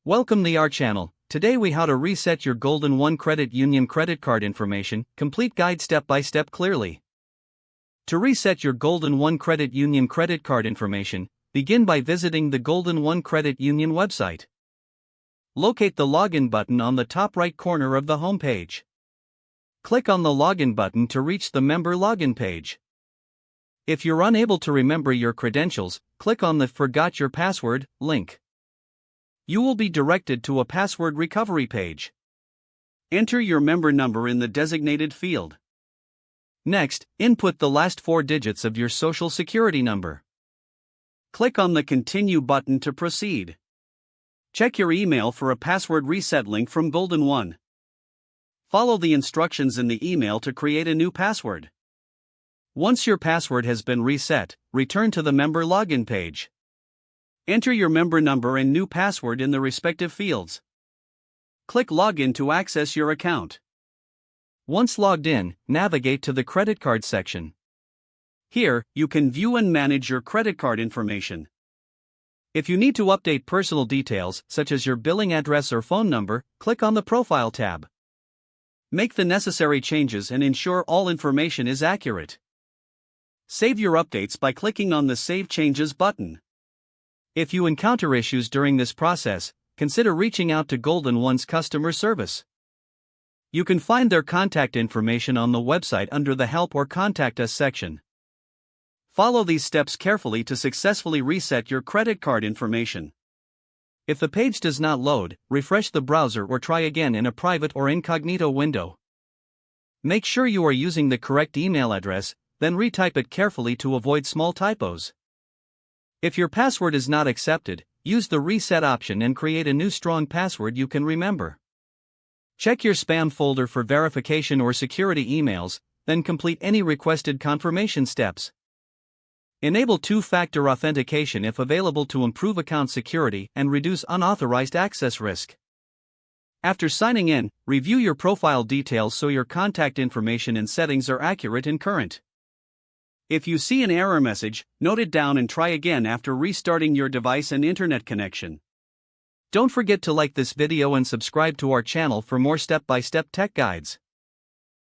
Welcome to our channel. Today we how to reset your Golden One Credit Union credit card information, complete guide step by step clearly. To reset your Golden One Credit Union credit card information, begin by visiting the Golden One Credit Union website. Locate the login button on the top right corner of the home page. Click on the login button to reach the member login page. If you're unable to remember your credentials, click on the Forgot Your Password link. You will be directed to a password recovery page. Enter your member number in the designated field. Next, input the last 4 digits of your Social Security number. Click on the Continue button to proceed. Check your email for a password reset link from Golden One. Follow the instructions in the email to create a new password. Once your password has been reset, return to the member login page. Enter your member number and new password in the respective fields. Click Login to access your account. Once logged in, navigate to the credit card section. Here, you can view and manage your credit card information. If you need to update personal details, such as your billing address or phone number, click on the Profile tab. Make the necessary changes and ensure all information is accurate. Save your updates by clicking on the Save Changes button. If you encounter issues during this process, consider reaching out to Golden One's customer service. You can find their contact information on the website under the Help or Contact Us section. Follow these steps carefully to successfully reset your credit card information. If the page does not load, refresh the browser or try again in a private or incognito window. Make sure you are using the correct email address, then retype it carefully to avoid small typos. If your password is not accepted, use the reset option and create a new strong password you can remember. Check your spam folder for verification or security emails, then complete any requested confirmation steps. Enable two-factor authentication if available to improve account security and reduce unauthorized access risk. After signing in, review your profile details so your contact information and settings are accurate and current. If you see an error message, note it down and try again after restarting your device and internet connection. Don't forget to like this video and subscribe to our channel for more step-by-step tech guides.